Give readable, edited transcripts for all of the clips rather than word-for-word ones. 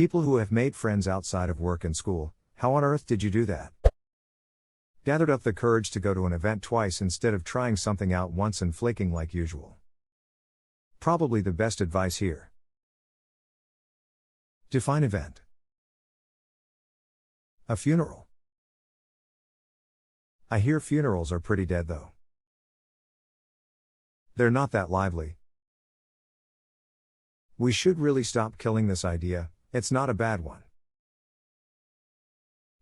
People who have made friends outside of work and school, how on earth did you do that? Gathered up the courage to go to an event twice instead of trying something out once and flaking like usual. Probably the best advice here. Define event. A funeral. I hear funerals are pretty dead though. They're not that lively. We should really stop killing this idea, it's not a bad one.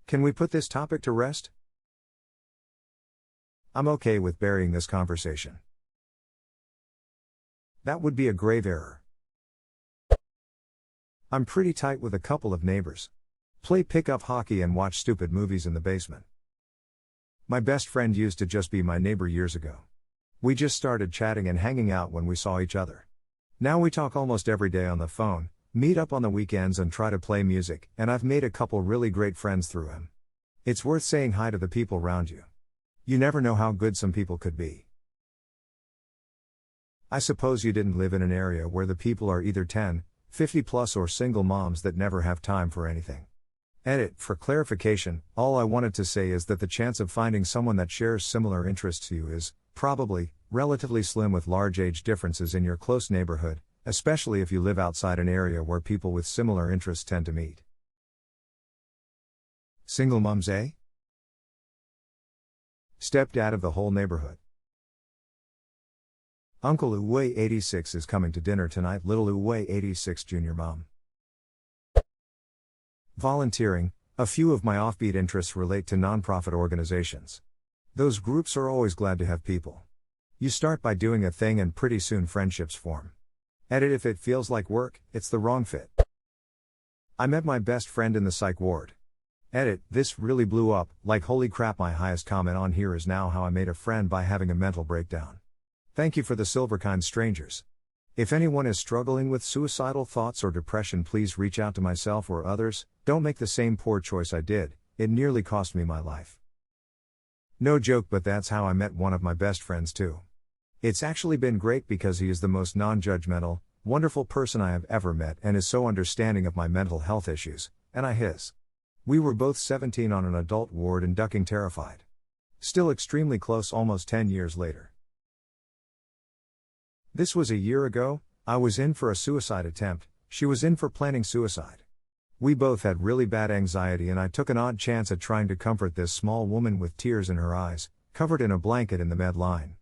Can we put this topic to rest? I'm okay with burying this conversation. That would be a grave error. I'm pretty tight with a couple of neighbors. Play pickup hockey and watch stupid movies in the basement. My best friend used to just be my neighbor years ago. We just started chatting and hanging out when we saw each other. Now we talk almost every day on the phone, meet up on the weekends and try to play music, and I've made a couple really great friends through him. It's worth saying hi to the people around you. You never know how good some people could be. I suppose you didn't live in an area where the people are either 10, 50 plus or single moms that never have time for anything. Edit, for clarification, all I wanted to say is that the chance of finding someone that shares similar interests to you is, probably, relatively slim with large age differences in your close neighborhood, especially if you live outside an area where people with similar interests tend to meet. Single moms, eh? Stepdad of the whole neighborhood. Uncle Uwe 86 is coming to dinner tonight. Little Uwe 86 Junior Mom. Volunteering. A few of my offbeat interests relate to nonprofit organizations. Those groups are always glad to have people. You start by doing a thing and pretty soon friendships form. Edit, if it feels like work, it's the wrong fit. I met my best friend in the psych ward. Edit, this really blew up, like holy crap. My highest comment on here is now how I made a friend by having a mental breakdown. Thank you for the silver kind, strangers. If anyone is struggling with suicidal thoughts or depression, please reach out to myself or others. Don't make the same poor choice I did, it nearly cost me my life. No joke, but that's how I met one of my best friends too. It's actually been great because he is the most non-judgmental, wonderful person I have ever met and is so understanding of my mental health issues, and I his. We were both 17 on an adult ward and ducking terrified. Still extremely close almost 10 years later. This was a year ago. I was in for a suicide attempt, she was in for planning suicide. We both had really bad anxiety and I took an odd chance at trying to comfort this small woman with tears in her eyes, covered in a blanket in the med line.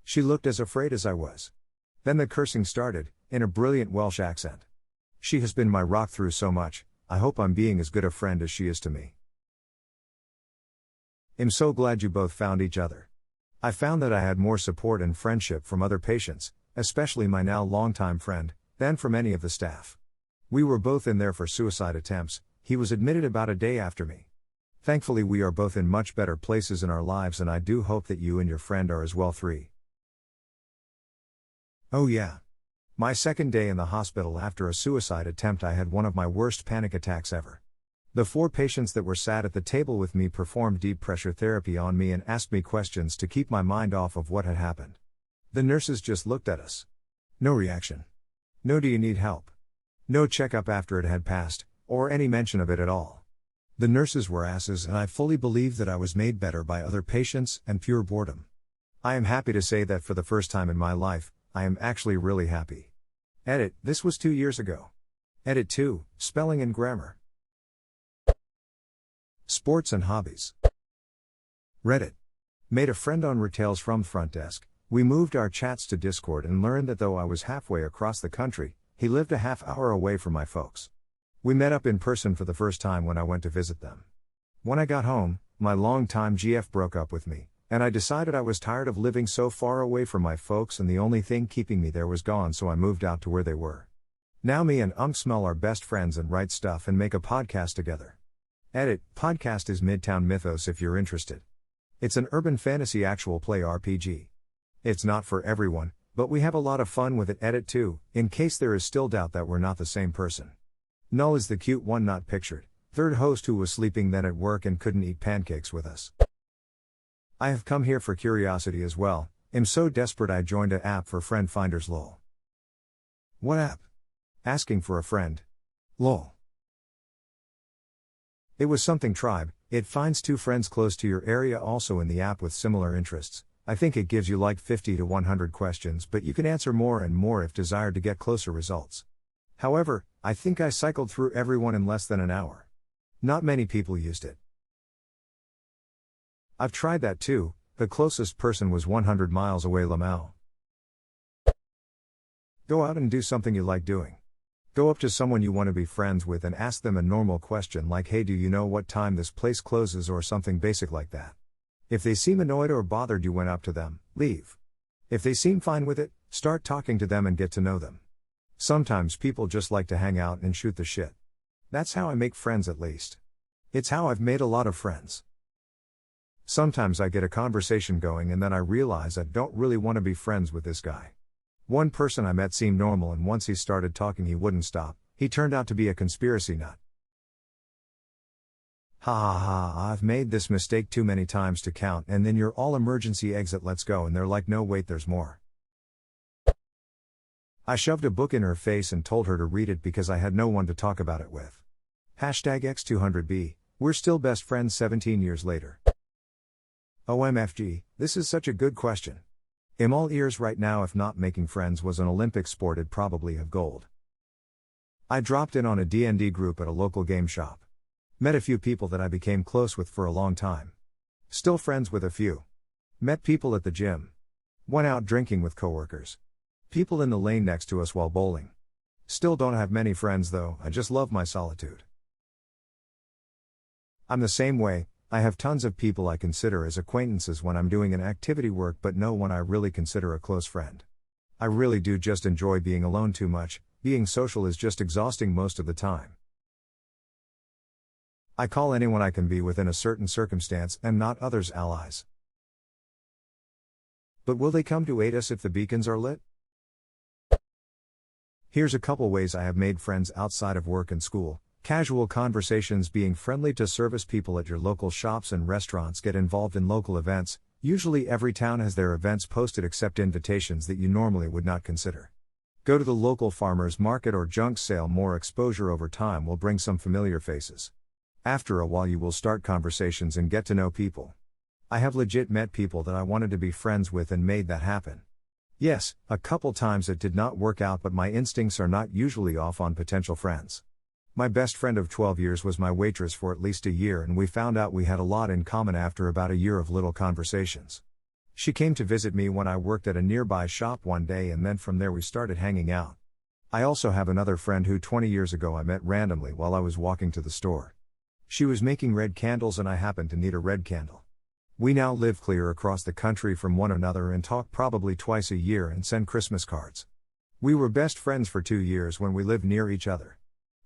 She looked as afraid as I was. Then the cursing started, in a brilliant Welsh accent. She has been my rock through so much, I hope I'm being as good a friend as she is to me. I'm so glad you both found each other. I found that I had more support and friendship from other patients, especially my now longtime friend, than from any of the staff. We were both in there for suicide attempts. He was admitted about a day after me. Thankfully we are both in much better places in our lives and I do hope that you and your friend are as well. 3. Oh yeah. My second day in the hospital after a suicide attempt, I had one of my worst panic attacks ever. The 4 patients that were sat at the table with me performed deep pressure therapy on me and asked me questions to keep my mind off of what had happened. The nurses just looked at us. No reaction. No do you need help. No checkup after it had passed, or any mention of it at all. The nurses were asses and I fully believe that I was made better by other patients and pure boredom. I am happy to say that for the first time in my life, I am actually really happy. Edit, this was 2 years ago. Edit 2, spelling and grammar. Sports and hobbies. Reddit. Made a friend on Retails from front desk. We moved our chats to Discord and learned that though I was halfway across the country, he lived a half hour away from my folks. We met up in person for the first time when I went to visit them. When I got home, my longtime GF broke up with me, and I decided I was tired of living so far away from my folks and the only thing keeping me there was gone, so I moved out to where they were. Now me and Smell are best friends and write stuff and make a podcast together. Edit, podcast is Midtown Mythos if you're interested. It's an urban fantasy actual play RPG. It's not for everyone, but we have a lot of fun with it. Edit 2, in case there is still doubt that we're not the same person. Null is the cute one not pictured, third host who was sleeping then at work and couldn't eat pancakes with us. I have come here for curiosity as well, am so desperate I joined a app for friend finders lol. What app? Asking for a friend. Lol. It was something tribe. It finds 2 friends close to your area also in the app with similar interests. I think it gives you like 50 to 100 questions, but you can answer more and more if desired to get closer results. However, I think I cycled through everyone in less than an hour. Not many people used it. I've tried that too. The closest person was 100 miles away. Lamau. Go out and do something you like doing. Go up to someone you want to be friends with and ask them a normal question like, hey, do you know what time this place closes, or something basic like that. If they seem annoyed or bothered you went up to them, leave. If they seem fine with it, start talking to them and get to know them. Sometimes people just like to hang out and shoot the shit. That's how I make friends, at least. It's how I've made a lot of friends. Sometimes I get a conversation going and then I realize I don't really want to be friends with this guy. One person I met seemed normal, and once he started talking he wouldn't stop. He turned out to be a conspiracy nut. Ha ha ha, I've made this mistake too many times to count, and then you're all emergency exit, let's go, and they're like, no wait, there's more. I shoved a book in her face and told her to read it because I had no one to talk about it with. #X200B, we're still best friends 17 years later. OMFG, this is such a good question. I'm all ears right now. If not making friends was an Olympic sport, it'd probably have gold. I dropped in on a D&D group at a local game shop. Met a few people that I became close with for a long time. Still friends with a few. Met people at the gym. Went out drinking with coworkers. People in the lane next to us while bowling. Still don't have many friends though, I just love my solitude. I'm the same way. I have tons of people I consider as acquaintances when I'm doing an activity work, but no one I really consider a close friend. I really do just enjoy being alone too much. Being social is just exhausting most of the time. I call anyone I can be within a certain circumstance and not others allies. But will they come to aid us if the beacons are lit? Here's a couple ways I have made friends outside of work and school. Casual conversations. Being friendly to service people at your local shops and restaurants. Get involved in local events. Usually every town has their events posted, accept invitations that you normally would not consider. Go to the local farmers market or junk sale. More exposure over time will bring some familiar faces. After a while you will start conversations and get to know people. I have legit met people that I wanted to be friends with and made that happen. Yes, a couple times it did not work out, but my instincts are not usually off on potential friends. My best friend of 12 years was my waitress for at least a year, and we found out we had a lot in common after about a year of little conversations. She came to visit me when I worked at a nearby shop one day, and then from there we started hanging out. I also have another friend who 20 years ago I met randomly while I was walking to the store. She was making red candles and I happened to need a red candle. We now live clear across the country from one another and talk probably twice a year and send Christmas cards. We were best friends for 2 years when we lived near each other.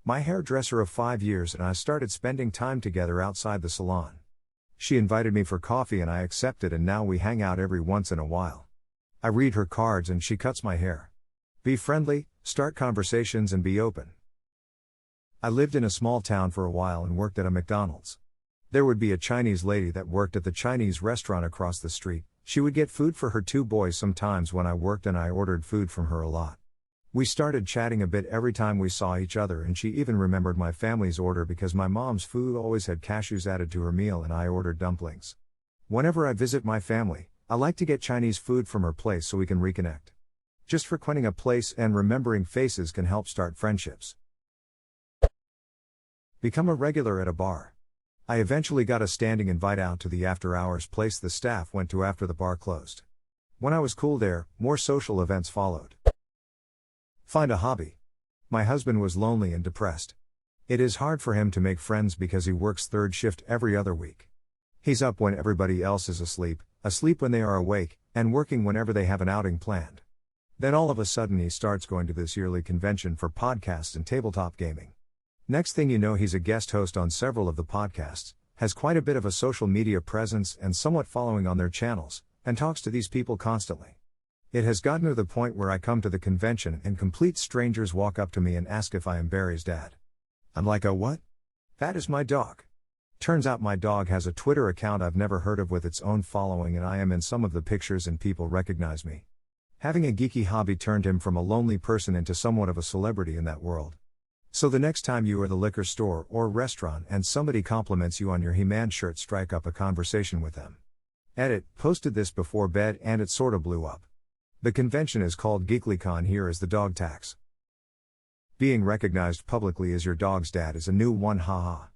My hairdresser of 5 years and I started spending time together outside the salon. She invited me for coffee and I accepted, and now we hang out every once in a while. I read her cards and she cuts my hair. Be friendly, start conversations and be open. I lived in a small town for a while and worked at a McDonald's. There would be a Chinese lady that worked at the Chinese restaurant across the street. She would get food for her 2 boys sometimes when I worked, and I ordered food from her a lot. We started chatting a bit every time we saw each other, and she even remembered my family's order because my mom's food always had cashews added to her meal and I ordered dumplings. Whenever I visit my family, I like to get Chinese food from her place so we can reconnect. Just frequenting a place and remembering faces can help start friendships. Become a regular at a bar. I eventually got a standing invite out to the after-hours place the staff went to after the bar closed. When I was cool there, more social events followed. Find a hobby. My husband was lonely and depressed. It is hard for him to make friends because he works 3rd shift every other week. He's up when everybody else is asleep when they are awake, and working whenever they have an outing planned. Then all of a sudden he starts going to this yearly convention for podcasts and tabletop gaming. Next thing you know, he's a guest host on several of the podcasts, has quite a bit of a social media presence and somewhat following on their channels, and talks to these people constantly. It has gotten to the point where I come to the convention and complete strangers walk up to me and ask if I am Barry's dad. I'm like, oh what? That is my dog. Turns out my dog has a Twitter account I've never heard of with its own following, and I am in some of the pictures and people recognize me. Having a geeky hobby turned him from a lonely person into somewhat of a celebrity in that world. So the next time you are at the liquor store or restaurant and somebody compliments you on your He-Man shirt, strike up a conversation with them. Edit, posted this before bed and it sorta blew up. The convention is called GeeklyCon. Here is the dog tax. Being recognized publicly as your dog's dad is a new one, haha.